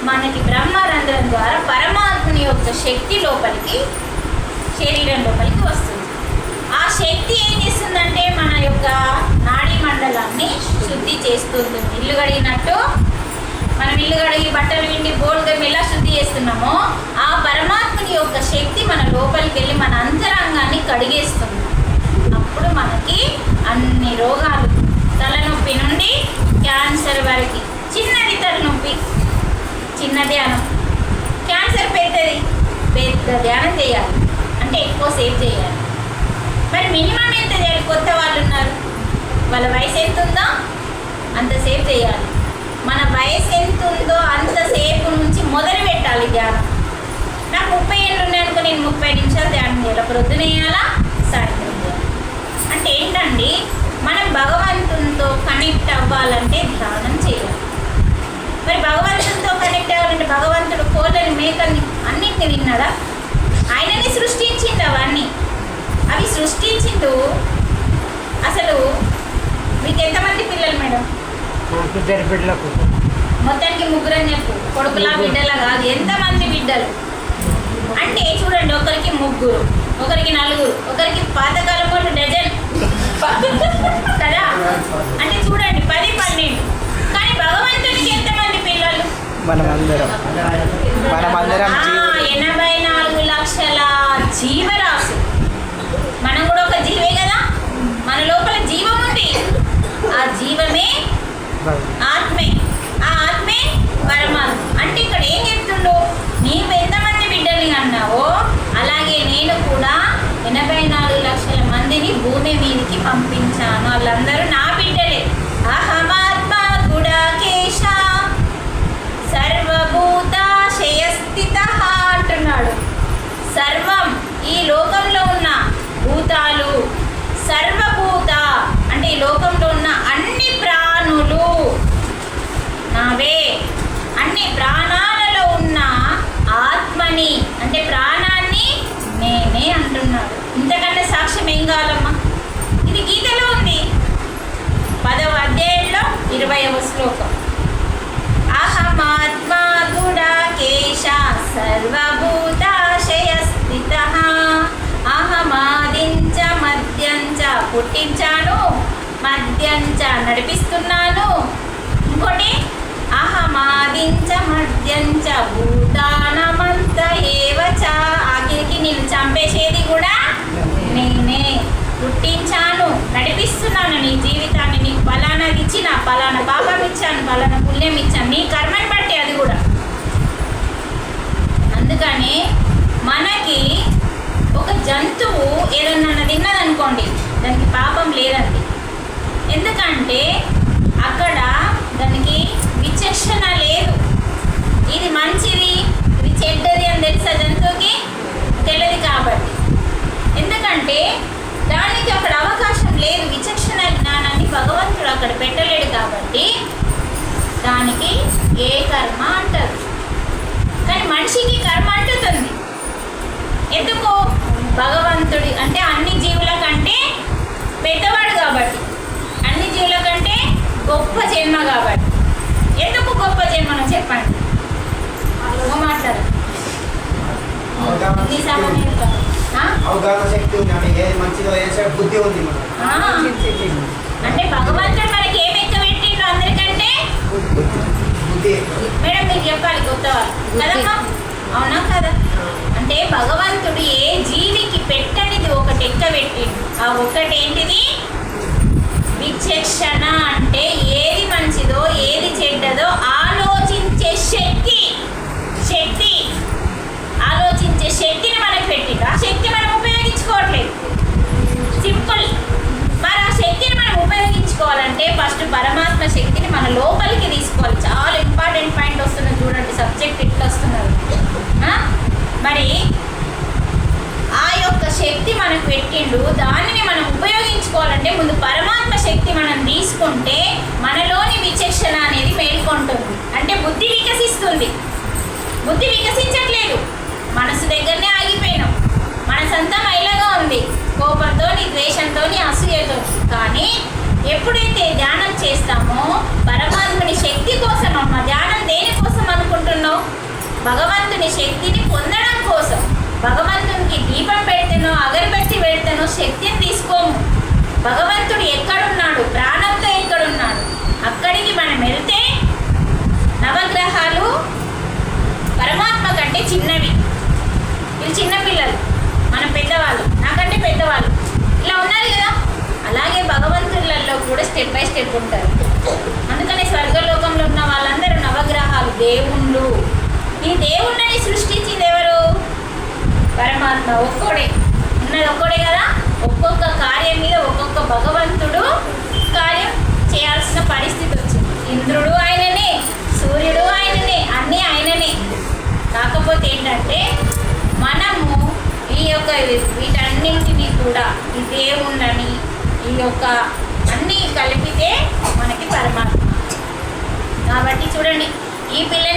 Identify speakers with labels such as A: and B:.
A: మనకి బ్రహ్మరంధ్రం ద్వారా పరమాత్మని యొక్క శక్తి లోపలికి, శరీరం లోపలికి వస్తుంది. ఆ శక్తి ఏం చేస్తుందంటే మన యొక్క నాడీ మండలాన్ని శుద్ధి చేస్తుంది. ఇల్లు కడిగినట్టు మనం ఇల్లు కడిగి బట్టలు విండి బోల్గా ఎలా శుద్ధి చేస్తున్నామో ఆ పరమాత్మని యొక్క శక్తి మన లోపలికి వెళ్ళి మన అంతరంగాన్ని కడిగేస్తుంది. అప్పుడు మనకి అన్ని రోగాలు, తలనొప్పి నుండి క్యాన్సర్ వరకు, చిన్నది తలనొప్పి చిన్న ధ్యానం, క్యాన్సర్ పెద్దది పెద్ద ధ్యానం చేయాలి, అంటే ఎక్కువ సేపు చేయాలి. మరి మినిమం ఎంత చేయాలి? కొత్త వాళ్ళు ఉన్నారు, వాళ్ళ వయసు ఎంత ఉందో అంతసేపు చేయాలి. మన వయసు ఎంత ఉందో అంతసేపు నుంచి మొదలు పెట్టాలి ధ్యానం. నాకు 30 ఏళ్ళు ఉన్నాయనుకో, నేను 30 నిమిషాలు ధ్యానం చేయాలి. ప్రొద్దున వేయాలా, సాయంత్రం చేయాలి. అంటే ఏంటండి, మనం భగవంతునితో కనెక్ట్ అవ్వాలంటే ధ్యానం చేయాలి. మరి భగవంతునితో కనెక్ట్ అవ్వాలంటే భగవంతుడు కోళ్ళని, మేకల్ని అన్నింటిని విన్నాడా? ఆయనని సృష్టించిండు అవన్నీ. అవి సృష్టించిండు. అసలు మీకు ఎంతమంది పిల్లలు మేడం? మొత్తానికి 3 అని చెప్పు. కొడుకులా బిడ్డలా కాదు, ఎంతమంది బిడ్డలు అంటే చూడండి, ఒకరికి 3, ఒకరికి 4, ఒకరికి పాతకాలం వాళ్ళు డజన్ కదా. అంటే చూడండి 10, 12. కానీ భగవంతుడికి ఎంతమంది పిల్లలు? 84 లక్షల జీవరాశి. మనం కూడా ఒక జీవే కదా, మన లోపల జీవం ఉంది. ఆ జీవమే ఆత్మే, ఆ ఆత్మే పరమాత్మ. అంటే ఇక్కడ ఏం చెప్తుండో, నీవు ఎంతమంది బిడ్డల్ని అన్నావో అలాగే నేను కూడా 84 లక్షల మందిని భూమి మీదకి పంపించాను. వాళ్ళందరూ నా బిడ్డలే. అహమాత్మ గుడాకేశ సర్వభూతాశయస్థిత అంటున్నాడు. సర్వం, ఈ లోకంలో ఉన్న భూతాలు, సర్వభూత అంటే ఈ లోకంలో ఉన్న అన్ని ప్రాణులు నావే. అన్ని ప్రాణాలలో ఉన్న ఆత్మని అంటే ప్రాణాన్ని నేనే అంటున్నాడు. ఇంతకంటే సాక్ష్యం ఏం కావాలమ్మా? ఇది గీతలో ఉంది, 10వ అధ్యాయంలో 20వ శ్లోకం. అహమాత్మా గుడాకేశ సర్వభూతాశయ స్థిత అహమాదించ మధ్యంచ పుట్టించాను, మధ్యంచ నడిపిస్తున్నాను. ఇంకోటి అహమాదించ మధ్యంచ భూతానమంత ఏవచ, ఆఖరికి నేను చంపేసేది కూడా నేనే. పుట్టించాను, నడిపిస్తున్నాను నీ జీవితాన్ని. నీకు పలానాది ఇచ్చిన, పలానా పాపం ఇచ్చాను, పలానా పుణ్యం ఇచ్చాను, నీ కర్మని బట్టి అది కూడా. అందుకని మనకి ఒక జంతువు ఏదన్నా తిన్నదనుకోండి, దానికి పాపం లేదండి. ఎందుకంటే అక్కడ దానికి విచక్షణ లేదు. ఇది మంచిది, ఇది చెడ్డది అని తెలుసా జంతువుకి? తెలియదు కాబట్టి. ఎందుకంటే దానికి అక్కడ అవకాశం లేదు, విచక్షణ జ్ఞానాన్ని భగవంతుడు అక్కడ పెట్టలేడు కాబట్టి దానికి ఏ కర్మ అంటారు. కానీ మనిషికి కర్మ అంటుతుంది. ఎందుకు? భగవంతుడి అంటే అన్ని జీవుల కంటే పెద్దవాడు కాబట్టి, అన్ని జీవుల కంటే గొప్ప జన్మ కాబట్టి. ఎందుకు గొప్ప జన్మను చెప్పండి, మాట్లాడు.
B: అవగాహన శక్తి ఉంది, అంటే ఏది మంచిదో ఏది బుద్ధి ఉంది.
A: అంటే భగవంతుడు మనకి ఏమి ఎక్కువ పెట్టిండు అందరికంటే?
B: బుద్ధి.
A: మేడం మీరు చెప్పాలి, కొత్త వాళ్ళు కదమ్మా, అవునా కదా? అంటే భగవంతుడు ఏ జీవికి పెట్టనిది ఒకటి ఎక్క పెట్టిండు. ఆ ఒకటి ఏంటిది? విచక్షణ. అంటే ఏది మంచిదో ఏది చెడ్డదో ఆలోచించే శక్తి. శక్తి ఆలోచించే శక్తిని మనకు పెట్టిండు. ఆ శక్తి మనం ఉపయోగించుకోవట్లేదు, సింపుల్. మరి ఆ శక్తిని మనం ఉపయోగించుకోవాలంటే ఫస్ట్ పరమాత్మ శక్తిని మన లోపలికి తీసుకోవాలి. చాలా ఇంపార్టెంట్ పాయింట్ వస్తున్నది చూడండి, సబ్జెక్ట్ ఇట్లా వస్తున్నారు. మరి ఆ యొక్క శక్తి మనకు పెట్టిండు, దానిని మనం ఉపయోగించుకోవాలంటే ముందు పరమాత్మ శక్తి మనం తీసుకుంటే మనలోని విచక్షణ అనేది భగవంతుని శక్తిని పొందడం కోసం భగవంతునికి దీపం పెడితేనో అగరబత్తి పెడితేనో శక్తిని తీసుకోము. భగవంతుడు ఎక్కడున్నాడు, ప్రాణంతో ఎక్కడున్నాడు, అక్కడికి మనం వెళ్తే నవగ్రహాలు పరమాత్మ కంటే చిన్నవి. వీళ్ళు చిన్నపిల్లలు, మన పెద్దవాళ్ళు, నాకంటే పెద్దవాళ్ళు ఇలా ఉన్నారు కదా. అలాగే భగవంతులలో కూడా స్టెప్ బై స్టెప్ ఉంటారు. అందుకని స్వర్గలోకంలో ఉన్న వాళ్ళందరూ నవగ్రహాలు, దేవుళ్ళు. ఈ దేవుళ్ళని సృష్టించింది ఎవరు? పరమాత్మ ఒక్కడే. ఉన్నది ఒక్కడే కదా. ఒక్కొక్క కార్యం మీద ఒక్కొక్క భగవంతుడు కార్యం చేయాల్సిన పరిస్థితి వచ్చింది. ఇంద్రుడు ఆయననే, సూర్యుడు ఆయననే, అన్నీ ఆయననే. కాకపోతే ఏంటంటే మనము ఈ యొక్క వీటన్నింటినీ కూడా ఈ దేవుళ్ళని ఈ యొక్క అన్నీ కలిపితే మనకి పరమాత్మ. కాబట్టి చూడండి, ఈ పిల్లని